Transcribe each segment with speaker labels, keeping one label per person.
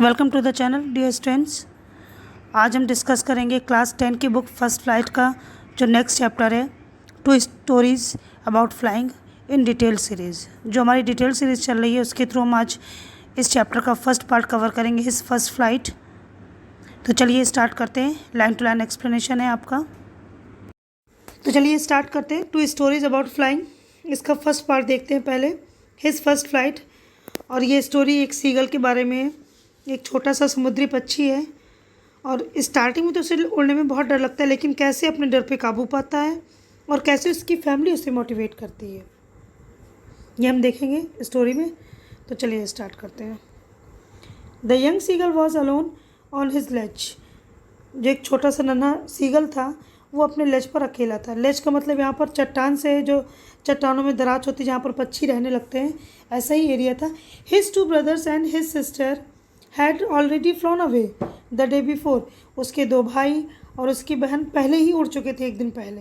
Speaker 1: Welcome to the channel dear students. आज हम discuss करेंगे क्लास 10 की बुक फर्स्ट फ्लाइट का जो नेक्स्ट चैप्टर है, two stories about flying in detail series. जो हमारी डिटेल सीरीज़ चल रही है उसके थ्रू हम आज इस चैप्टर का फर्स्ट पार्ट कवर करेंगे, हिज फर्स्ट फ्लाइट। तो चलिए स्टार्ट करते हैं। लाइन टू लाइन एक्सप्लेनेशन है आपका। तो चलिए स्टार्ट करते हैं। टू स्टोरीज़ अबाउट फ्लाइंग, इसका फर्स्ट पार्ट देखते हैं पहले, हिज फर्स्ट फ्लाइट। और ये स्टोरी एक सीगल के बारे में है। एक छोटा सा समुद्री पक्षी है और स्टार्टिंग में तो उसे उड़ने में बहुत डर लगता है, लेकिन कैसे अपने डर पे काबू पाता है और कैसे उसकी फैमिली उसे मोटिवेट करती है, ये हम देखेंगे स्टोरी में। तो चलिए स्टार्ट करते हैं। The young seagull was alone on his ledge. जो एक छोटा सा नन्हा सीगल था वो अपने लेज पर अकेला था। लेज का मतलब यहाँ पर चट्टान से, जो चट्टानों में दराज होती है जहाँ पर पक्षी रहने लगते हैं, ऐसा ही एरिया था। His two brothers and his sister had already flown away the day before. उसके दो भाई और उसकी बहन पहले ही उड़ चुके थे, एक दिन पहले।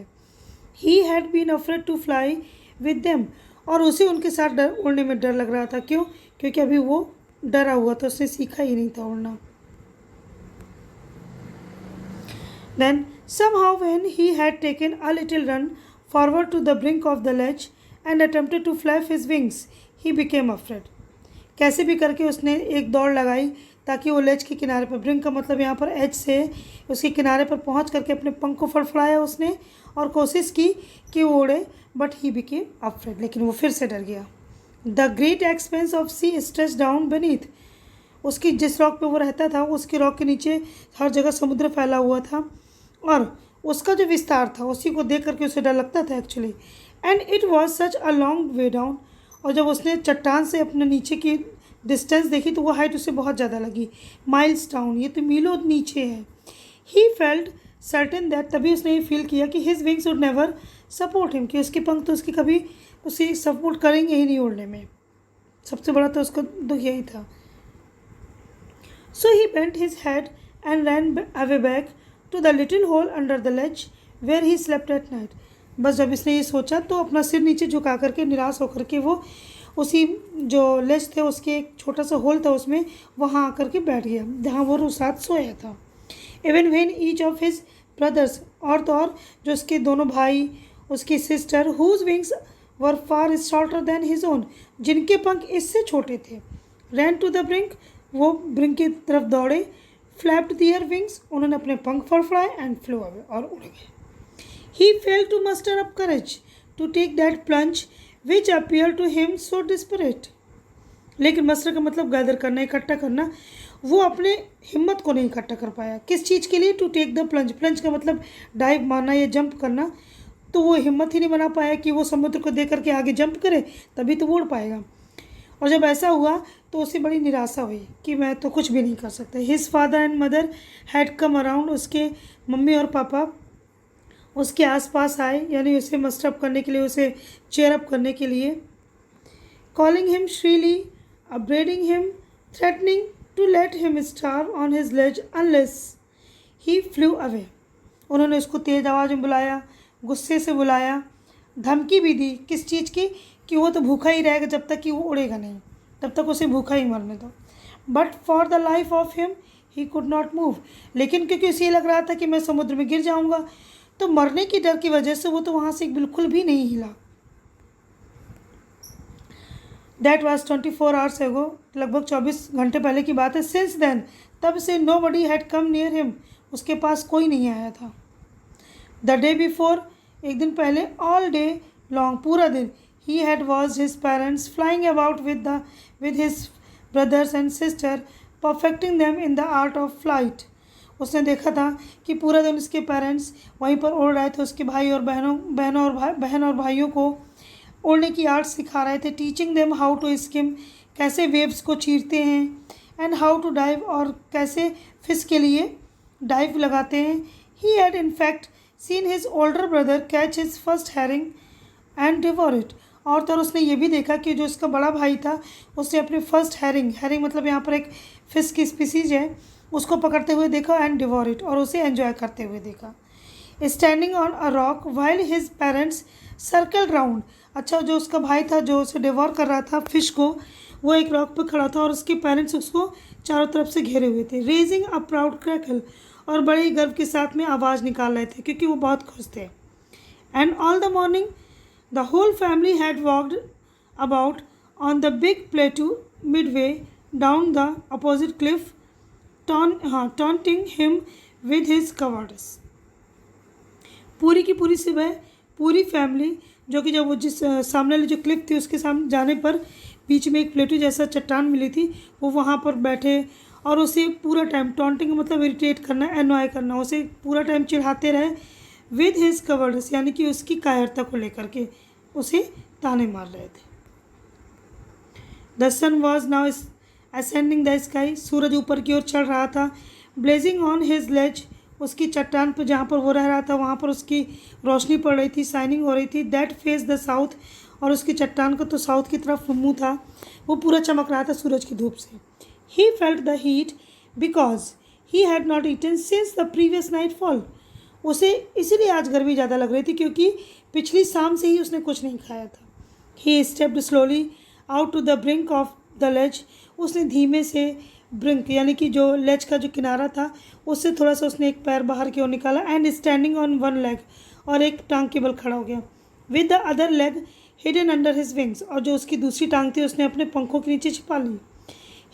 Speaker 1: He had been afraid to fly with them. और उसे उनके साथ उड़ने में डर लग रहा था। क्यों? क्योंकि अभी वो डरा हुआ था, उसने सीखा ही नहीं था उड़ना। Then somehow when he had taken a little run forward to the brink of the ledge and attempted to flap his wings, he became afraid. कैसे भी करके उसने एक दौड़ लगाई ताकि वो लेज के किनारे पर, ब्रिंक का मतलब यहाँ पर एज से, उसके किनारे पर पहुँच करके अपने पंख को फड़फड़ाया उसने और कोशिश की कि वो उड़े, बट ही बिकेम अफ्रेड, लेकिन वो फिर से डर गया। The great expanse of sea stretch down beneath, उसकी जिस रॉक पे वो रहता था उसके रॉक के नीचे हर जगह समुद्र फैला हुआ था और उसका जो विस्तार था उसी को देख करके उसे डर लगता था actually. And it was such a long way down, और जब उसने चट्टान से अपने नीचे की डिस्टेंस देखी तो वो हाइट उसे बहुत ज़्यादा लगी। माइल्स डाउन, ये तो मीलों नीचे है। ही फेल्ट सर्टेन दैट, तभी उसने ये फील किया कि his wings would never support him, कि उसके पंख तो उसकी कभी उसे सपोर्ट करेंगे ही नहीं उड़ने में। सबसे बड़ा तो उसका दुख यही था। So he bent his head and ran away back to the little hole under the ledge where he slept at night. बस जब इसने ये सोचा तो अपना सिर नीचे झुका करके निराश होकर के वो उसी जो लेज थे उसके एक छोटा सा होल था उसमें वहाँ आकर के बैठ गया जहाँ वो उस रात सोया था। Even when each of his brothers, और तो और जो उसके दोनों भाई, उसकी सिस्टर, हुज विंग्स वर फार शॉर्टर देन हिज ओन, जिनके पंख इससे छोटे थे, रैन टू द ब्रिंक, वो ब्रिंक की तरफ दौड़े, फ्लैप्ड दियर विंग्स, उन्होंने अपने पंख फड़फड़ाए, एंड फ्लो अवे, और उड़ गए। He failed to muster up courage to take that plunge which appear to him so desperate. लेकिन मस्टर का मतलब गैदर करना, इकट्ठा करना, वो अपने हिम्मत को नहीं इकट्ठा कर पाया। किस चीज़ के लिए? To take the plunge, plunge का मतलब डाइव मारना या जंप करना, तो वो हिम्मत ही नहीं बना पाया कि वो समुद्र को देख करके आगे जंप करे, तभी तो वो उड़ पाएगा। और जब ऐसा हुआ तो उसे बड़ी निराशा हुई कि मैं तो कुछ भी नहीं कर सकता। His father and mother had come around, उसके मम्मी और पापा उसके आसपास आए, यानी उसे मस्टअप करने के लिए, उसे चेयर अप करने के लिए। Calling him shrilly, upbraiding him, threatening to let him starve on his ledge unless he flew away. उन्होंने उसको तेज़ आवाज़ में बुलाया, गुस्से से बुलाया, धमकी भी दी। किस चीज़ की? कि वो तो भूखा ही रहेगा जब तक कि वो उड़ेगा नहीं, तब तक उसे भूखा ही मरने दो। But for the life of him he could not move, लेकिन क्योंकि उसे ये लग रहा था कि मैं समुद्र में गिर जाऊंगा, तो मरने की डर की वजह से वो तो वहाँ से बिल्कुल भी नहीं हिला। दैट वॉज 24 आवर्स एगो, लगभग 24 घंटे पहले की बात है। सिंस देन, तब से nobody had come near him, उसके पास कोई नहीं आया था। द डे बिफोर, एक दिन पहले, ऑल डे लॉन्ग, पूरा दिन, he had watched his parents flying about with his brothers and sister, perfecting them in the art of flight. उसने देखा था कि पूरा दिन उसके पेरेंट्स वहीं पर उड़ रहे थे, उसके भाई और बहन और भाइयों को उड़ने की आर्ट सिखा रहे थे। Teaching them how to skim, कैसे वेव्स को चीरते हैं, एंड हाउ टू डाइव, और कैसे फिश के लिए डाइव लगाते हैं। He had in fact seen his older brother catch his first herring and devour it, और तो उसने ये भी देखा कि जो उसका बड़ा भाई था उसने अपने फर्स्ट हैरिंग मतलब यहाँ पर एक फिश की स्पीसीज है, उसको पकड़ते हुए देखा, एंड डिवोर इट, और उसे एंजॉय करते हुए देखा। Standing on a rock while his parents circle round, अच्छा जो उसका भाई था जो उसे डिवोर कर रहा था फिश को, वो एक रॉक पर खड़ा था और उसके पेरेंट्स उसको चारों तरफ से घेरे हुए थे। रेजिंग अ प्राउड क्रैकल, और बड़े ही गर्व के साथ में आवाज़ निकाल रहे थे क्योंकि वो बहुत खुश थे। And all the morning the whole family had walked about on the big plateau midway down the opposite cliff taunting him with his cowardice। पूरी की पूरी सुबह पूरी फैमिली, जो कि जब वो जिस सामने वाली जो क्लिफ थी उसके सामने जाने पर बीच में एक प्लेटू जैसा चट्टान मिली थी, वो वहाँ पर बैठे और उसे पूरा टाइम, टॉन्टिंग मतलब इरिटेट करना, एनॉय करना, उसे पूरा टाइम चिढ़ाते रहे। विद हिज कवर्ड्स, यानी कि उसकी कायरता को लेकर के उसे ताने मार रहे थे। The sun was now ascending the sky, सूरज ऊपर की ओर चढ़ रहा था। ब्लेजिंग ऑन हिज लेज, उसकी चट्टान पर जहाँ पर वो रह रहा था वहाँ पर उसकी रोशनी पड़ रही थी, शाइनिंग हो रही थी। दैट फेस द साउथ, और उसकी चट्टान का तो साउथ की तरफ मुँह था, वो पूरा चमक रहा था सूरज की धूप से। He felt the heat because he had not eaten since the previous nightfall, उसे इसीलिए आज गर्मी ज़्यादा लग रही थी क्योंकि पिछली शाम से ही उसने कुछ नहीं खाया था। He stepped slowly out to the brink of the ledge, उसने धीमे से ब्रिंक यानी कि जो लेज का जो किनारा था उससे थोड़ा सा उसने एक पैर बाहर की ओर निकाला। And standing on one leg, और एक टांग के बल खड़ा हो गया। With the other leg hidden under his wings, और जो उसकी दूसरी टांग थी उसने अपने पंखों के नीचे छिपा ली।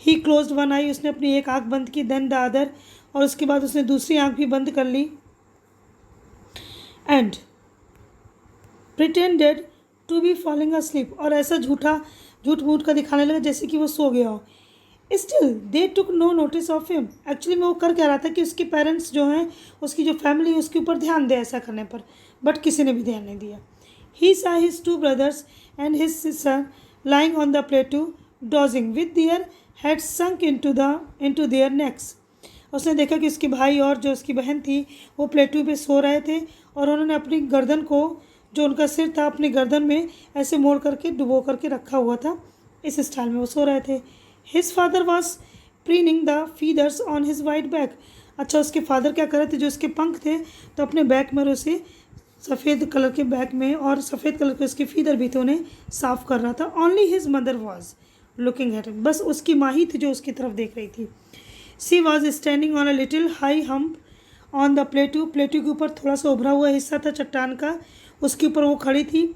Speaker 1: ही क्लोज्ड वन आई, उसने अपनी एक आँख बंद की। देन द अदर, और उसके बाद उसने दूसरी आँख भी बंद कर ली। And pretended to be falling asleep, और ऐसा झूठ मूठ का दिखाने लगा जैसे कि वो सो गया हो। Still they took no notice of him, actually में वो कर क्या रहा था कि उसके पेरेंट्स जो हैं, उसकी जो फैमिली है उसके ऊपर ध्यान दे ऐसा करने पर, बट किसी ने भी ध्यान नहीं दिया। He saw his two brothers and his sister lying on the plateau dozing with their head sunk into their necks, उसने देखा कि उसके भाई और जो उसकी बहन थी वो प्लेटू पे सो रहे थे और उन्होंने अपनी गर्दन को, जो उनका सिर था, अपनी गर्दन में ऐसे मोड़ करके डुबो करके रखा हुआ था। इस स्टाइल में वो सो रहे थे। His father was preening the feathers on his white back, अच्छा उसके फादर क्या कर रहे थे, जो उसके पंख थे तो अपने बैक में उसे सफ़ेद कलर के बैक में और सफ़ेद कलर के उसके फीदर भी थे, उन्हें साफ़ कर रहा था। Only his mother was looking at him, बस उसकी माँ ही थी जो उसकी तरफ देख रही थी। She was standing on a little high hump on the plateau, plateau के ऊपर थोड़ा सा उभरा हुआ हिस्सा था चट्टान का, उसके ऊपर वो खड़ी थी।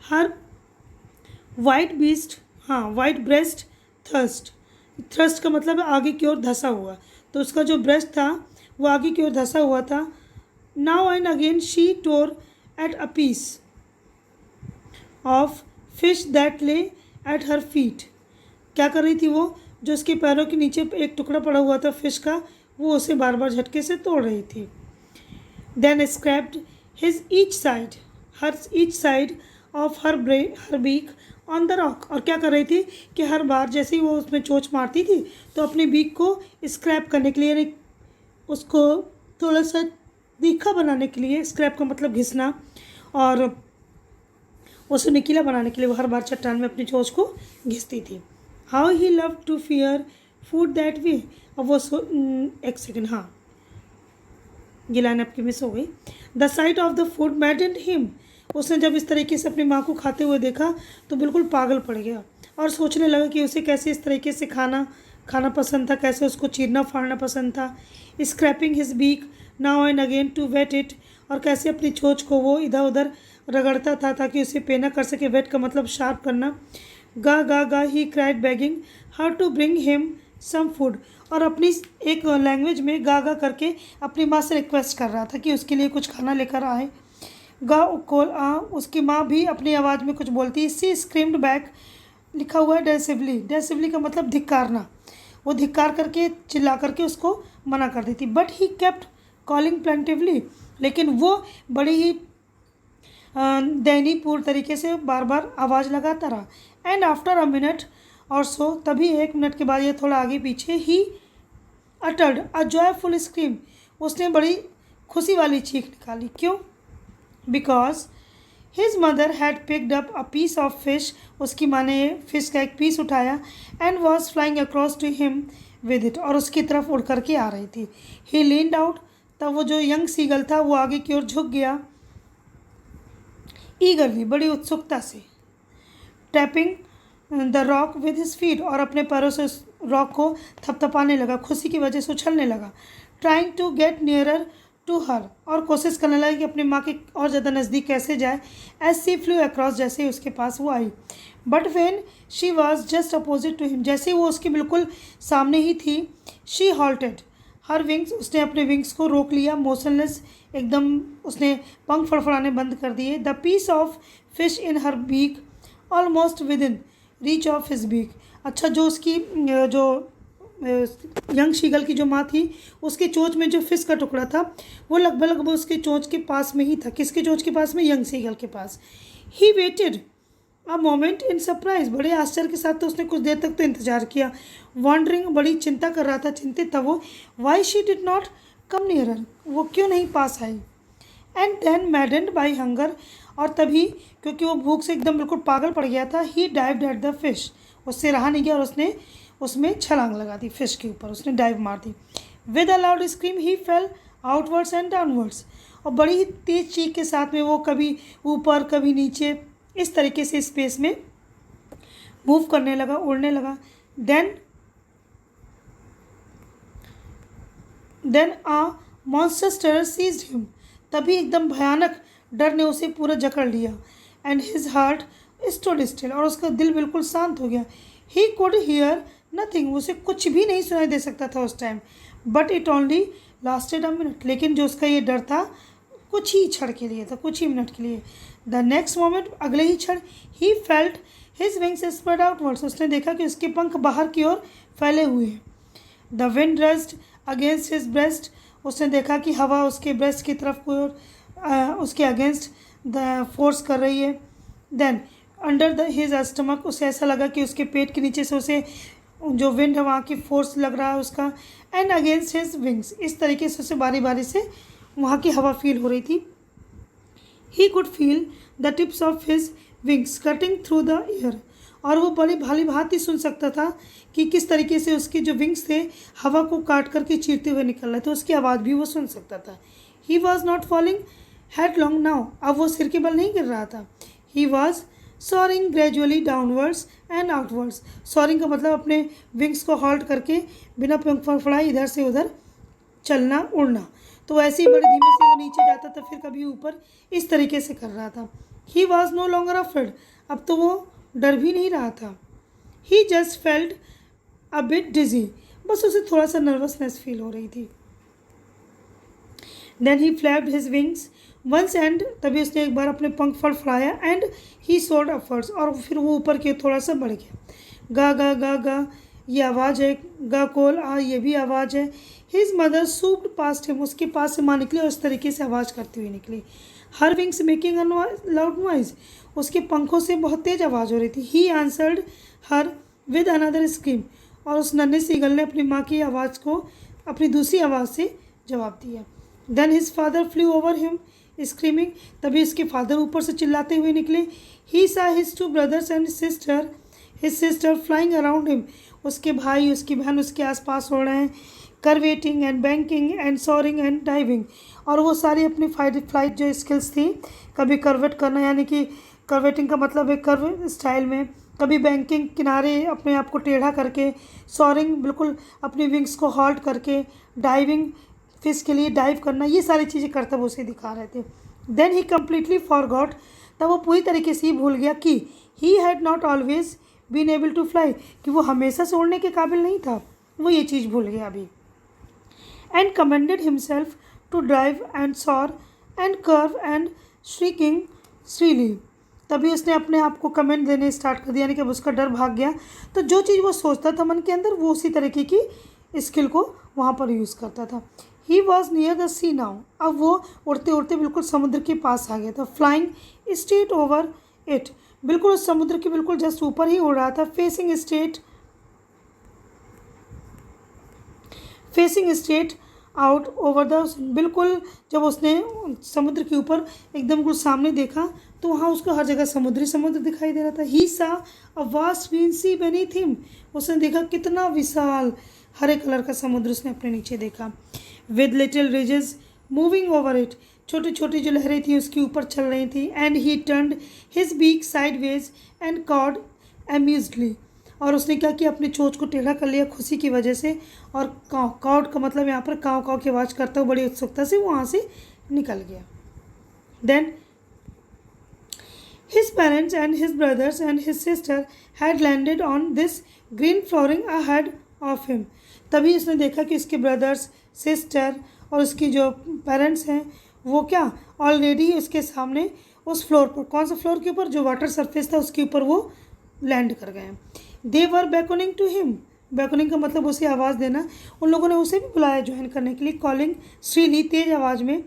Speaker 1: हर वाइट ब्रेस्ट थ्रस्ट का मतलब आगे की ओर धंसा हुआ, तो उसका जो ब्रेस्ट था वो आगे की ओर धंसा हुआ था। Now and again she tore at a piece of fish that lay at her feet, क्या कर रही थी वो, जो उसके पैरों के नीचे एक टुकड़ा पड़ा हुआ था फिश का, वो उसे बार बार झटके से तोड़ रही थी। Then scraped his each side of her beak on the rock, और क्या कर रही थी कि हर बार जैसे ही वो उसमें चोंच मारती थी तो अपने बीक को स्क्रैप करने के लिए, उसको थोड़ा सा तीखा बनाने के लिए, स्क्रैप का मतलब घिसना, और उसे नुकीला बनाने के लिए वो हर बार चट्टान में अपनी चोंच को घिसती थी। How he love to fear food that way, अब वो एक सेकेंड, हाँ ये लाइन आपकी मिस हो गई। The site of the food मैडेंड him, उसने जब इस तरीके से अपनी माँ को खाते हुए देखा तो बिल्कुल पागल पड़ गया और सोचने लगा कि उसे कैसे इस तरीके से खाना पसंद था, कैसे उसको चीरना फाड़ना पसंद था। Scraping his beak now and again to whet it, और कैसे अपनी चोंच को वो इधर उधर रगड़ता था ताकि उसे पेना कर सके। वेट का मतलब शार्प करना। गा गा गा he cried begging her to bring him some food, और अपनी एक लैंग्वेज में गा गा करके अपनी माँ से रिक्वेस्ट कर रहा था कि उसके लिए कुछ खाना लेकर आए। उसकी माँ भी अपनी आवाज़ में कुछ बोलती। सी स्क्रीम्ड बैक, लिखा हुआ है डेसिवली का मतलब धिक्कारना, वो धिक्कार करके चिल्ला करके उसको मना कर देती। But he kept calling plaintively, लेकिन वो बड़ी ही दयनीयपूर्ण तरीके से बार बार आवाज़ लगाता रहा। एंड आफ्टर अ मिनट और सो, तभी 1 मिनट के बाद, ये थोड़ा आगे पीछे, he uttered a joyful scream, उसने बड़ी खुशी वाली चीख निकाली। क्यों? Because his mother had picked up a piece of fish, उसकी माँ ने फिश का एक पीस उठाया। And was flying across to him with it, और उसकी तरफ उड़ करके आ रही थी। ही लीन्ड आउट, तब वो जो यंग सीगल था वो आगे की ओर झुक गया ईगरली, बड़ी उत्सुकता से। Tapping the rock with his feet, और अपने पैरों से उस रॉक को थपथपाने लगा, खुशी की वजह से उछलने लगा। Trying to get nearer to her, और कोशिश करने लगा कि अपनी माँ के और ज़्यादा नज़दीक कैसे जाए। एज सी फ्लू अक्रॉस, जैसे ही उसके पास वो आई। But when she was just opposite to him, जैसे वो उसके बिल्कुल सामने ही थी, शी हॉल्टेड हर विंग्स, उसने अपने विंग्स को रोक लिया। मोशनलेस, एकदम उसने पंख फड़फड़ाने बंद कर दिए। The piece of fish in her beak almost within reach of his beak. अच्छा, जो उसकी जो यंग शीगल की जो माँ थी, उसकी चोंच में जो फिश का टुकड़ा था वो लगभग उसके चोंच के पास में ही था। किसके चोंच के पास में? यंग शीगल के पास। He waited a moment in surprise, बड़े आश्चर्य के साथ तो उसने कुछ देर तक तो इंतजार किया। वॉन्डरिंग, बड़ी चिंता कर रहा था, चिंतित था वो। Why she did not come nearer, वो क्यों नहीं पास आई। And then maddened by hunger, और तभी क्योंकि वो भूख से एकदम बिल्कुल पागल पड़ गया था, ही डाइव्ड एट द फिश, उससे रहा नहीं गया और उसने उसमें छलांग लगा दी, फिश के ऊपर उसने डाइव मार दी। With a loud scream he fell outwards and downwards, और बड़ी ही तेज चीख के साथ में वो कभी ऊपर कभी नीचे इस तरीके से स्पेस में मूव करने लगा, उड़ने लगा। देन आ मॉन्स्टर टेरर सीज्ड हिम, तभी एकदम भयानक डर ने उसे पूरा जकड़ लिया। And his heart stood still, और उसका दिल बिल्कुल शांत हो गया। ही कुड हियर नथिंग, उसे कुछ भी नहीं सुनाई दे सकता था उस time. But it only lasted a minute, लेकिन जो उसका ये डर था कुछ ही क्षण के लिए था, कुछ ही मिनट के लिए। द नेक्स्ट मोमेंट, अगले ही क्षण, he felt his wings spread outwards, उसने देखा कि उसके पंख बाहर की ओर फैले हुए हैं। The wind rushed against his breast, उसने देखा कि हवा उसके ब्रेस्ट की तरफ को उसके अगेंस्ट द फोर्स कर रही है। Then under the his stomach, उसे ऐसा लगा कि उसके पेट के नीचे से उसे जो विंड है वहाँ की फोर्स लग रहा है उसका। एंड अगेंस्ट हिज विंग्स, इस तरीके से उसे बारी बारी से वहाँ की हवा फील हो रही थी। He could feel the tips of his wings cutting through the air, और वो बड़ी भाली भांति सुन सकता था कि किस तरीके से उसके जो विंग्स थे हवा को काट करके चीरते हुए निकल रहे थे, उसकी आवाज़ भी वो सुन सकता था। He was not falling headlong now, अब वो सिर के बल नहीं गिर रहा था। He was soaring gradually downwards and outwards, soaring का मतलब अपने विंग्स को हॉल्ट करके बिना पंख फड़फड़ाए इधर से उधर चलना, उड़ना। तो ऐसे ही बड़े धीमे से वो नीचे जाता था, फिर कभी ऊपर, इस तरीके से कर रहा था। He was no longer afraid, अब तो वो डर भी नहीं रहा था। He just felt a bit dizzy, बस उसे थोड़ा सा नर्वसनेस फील हो रही थी। Then he flapped his wings once, and तभी उसने एक बार अपने पंख फड़फड़ाया। एंड ही सोर्ड अपवर्ड्स, और फिर वो ऊपर के थोड़ा सा बढ़ गया। गा गा गा गा, ये आवाज़ है। गा कोल आ, ये भी आवाज़ है। हिज मदर सूप्ड पास्ट हिम, उसके पास से माँ निकली और इस तरीके से आवाज़ करती हुई निकली। हर wings making a loud noise, उसके पंखों से बहुत तेज आवाज़ हो रही थी। He answered her with another scream, और उस नन्हे सीगल ने अपनी माँ की आवाज़ को अपनी दूसरी आवाज़ से जवाब दिया। Then his father flew over him screaming, तभी उसके फादर ऊपर से चिल्लाते हुए निकले। He saw his two brothers and his sister flying around him, उसके भाई उसकी बहन उसके आसपास उड़ रहे हैं। Curveting and banking and soaring and diving, और वो सारी अपनी फ्लाइट जो स्किल्स थी, कभी करवेट करना, यानी कि करवेटिंग का मतलब है कर्व स्टाइल में, कभी बैंकिंग किनारे अपने आप को टेढ़ा करके, सॉरिंग बिल्कुल अपनी विंग्स को हॉल्ट करके, डाइविंग फिश के लिए डाइव करना, ये सारी चीज़ें करतब उसे दिखा रहे थे। देन ही कम्प्लीटली फॉरगॉट, तब वो पूरी तरीके से ही भूल गया कि he had not always been able to fly, कि वो हमेशा से उड़ने के काबिल नहीं था, वो ये चीज़ भूल गया अभी। And commanded himself to drive and soar and curve and shrieking shrilly, तभी उसने अपने आप को कमेंट देने स्टार्ट कर दिया, यानी कि अब उसका डर भाग गया। तो जो चीज़ वो सोचता था मन के अंदर, वो उसी तरीके की स्किल को वहाँ पर यूज़ करता था। He was near the sea now, अब वो उड़ते उड़ते बिल्कुल समुद्र के पास आ गया था। फ्लाइंग स्ट्रेट ओवर इट, बिल्कुल उस समुद्र के बिल्कुल जस्ट ऊपर ही उड़ रहा था। Facing straight out over the, बिल्कुल जब उसने समुद्र के ऊपर एकदम कुछ सामने देखा तो वहाँ उसको हर जगह समुद्र दिखाई दे रहा था। He saw a vast green sea beneath him, उसने देखा कितना विशाल हरे कलर का समुद्र उसने अपने नीचे देखा। With little ridges moving over it, छोटी छोटी जो लहरें थी उसके ऊपर चल रही थी। And he turned his beak sideways and cawed amusedly, और उसने क्या किया, अपनी चोंच को टेढ़ा कर लिया खुशी की वजह से, और काउड का मतलब यहाँ पर काव काव की आवाज़ करता हुआ बड़ी उत्सुकता से वहाँ से निकल गया। Then his parents and his brothers and his sister had landed on this green flooring ahead of him. तभी उसने देखा कि उसके ब्रदर्स, सिस्टर और उसकी जो पेरेंट्स हैं वो क्या ऑलरेडी उसके सामने उस फ्लोर पर, कौन सा फ्लोर के ऊपर, जो वाटर सरफेस था उसके ऊपर वो लैंड कर गए हैं। दे वर बैकोनिंग टू हिम, बैकोनिंग का मतलब उसे आवाज़ देना, उन लोगों ने उसे भी बुलाया ज्वाइन करने के लिए। कॉलिंग श्रीली, तेज आवाज़ में।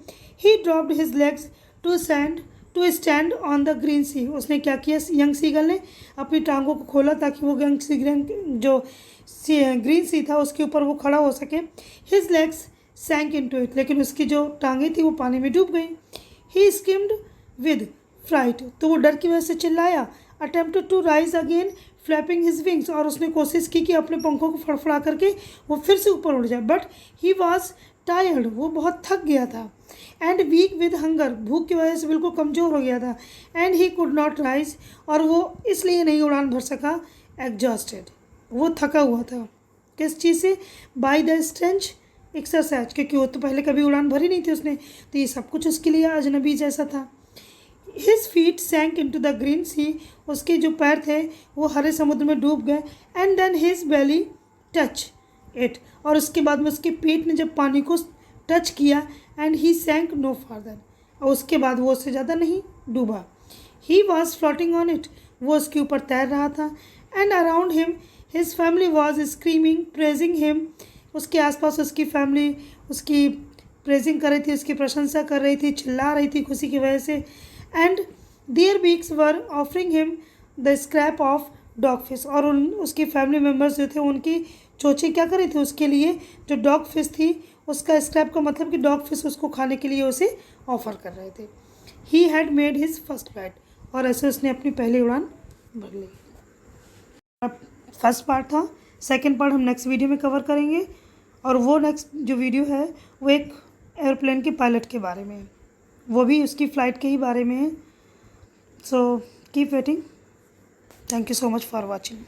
Speaker 1: He dropped his legs to stand on the green sea, उसने क्या किया, यंग सीगल ने अपनी टांगों को खोला ताकि वो यंग सीगल जो ग्रीन सी था उसके ऊपर वो खड़ा हो सके। हिज लेग्स सैंक इनटू इट, लेकिन उसकी जो टांगें थी वो पानी में डूब गई। ही स्किम्ड विद फ्राइट, तो वो डर की वजह से चिल्लाया। Attempted to rise again flapping his wings, और उसने कोशिश की कि अपने पंखों को फड़फड़ा करके वो फिर से ऊपर उड़ जाए। बट ही वॉज टायर्ड, वो बहुत थक गया था। एंड वीक विद हंगर, भूख की वजह से बिल्कुल कमज़ोर हो गया था। And he could not rise, और वो इसलिए नहीं उड़ान भर सका। एग्जॉस्टेड, वो थका हुआ था किस चीज़ से, बाय द स्ट्रेंच एक्सरसाइज, क्योंकि वो तो पहले कभी उड़ान भरी नहीं थी उसने, तो ये सब कुछ उसके लिए अजनबी जैसा था। His feet sank into the green sea, उसके जो पैर थे वो हरे समुद्र में डूब गए। And then his belly touch it, और उसके बाद में उसके पेट ने जब पानी को टच किया, एंड ही सैंक नो फार्दर, और उसके बाद वो उससे ज़्यादा नहीं डूबा। He was floating on it, वो उसके ऊपर तैर रहा था। And around him his family was screaming praising him, उसके आसपास उसकी फैमिली उसकी प्रेजिंग कर रही थी, उसकी प्रशंसा कर रही थी, चिल्ला रही थी खुशी की वजह से। And their beaks were offering him the scrap of dog fish, और उसकी फैमिली मेम्बर्स जो थे उनकी चोंचें क्या कर रही थी उसके लिए, जो डॉग फिश थी उसका स्क्रैप का मतलब कि डॉग फिश उसको खाने के लिए उसे ऑफ़र कर रहे थे। He had made his first flight, और ऐसे उसने अपनी पहली उड़ान भर ली। अब फर्स्ट पार्ट था, सेकंड पार्ट हम नेक्स्ट वीडियो में कवर करेंगे, और वो नेक्स्ट जो वीडियो है वो एक एयरप्लेन के पायलट के बारे में है, वो भी उसकी फ़्लाइट के ही बारे में है। So keep waiting. Thank you so much for watching.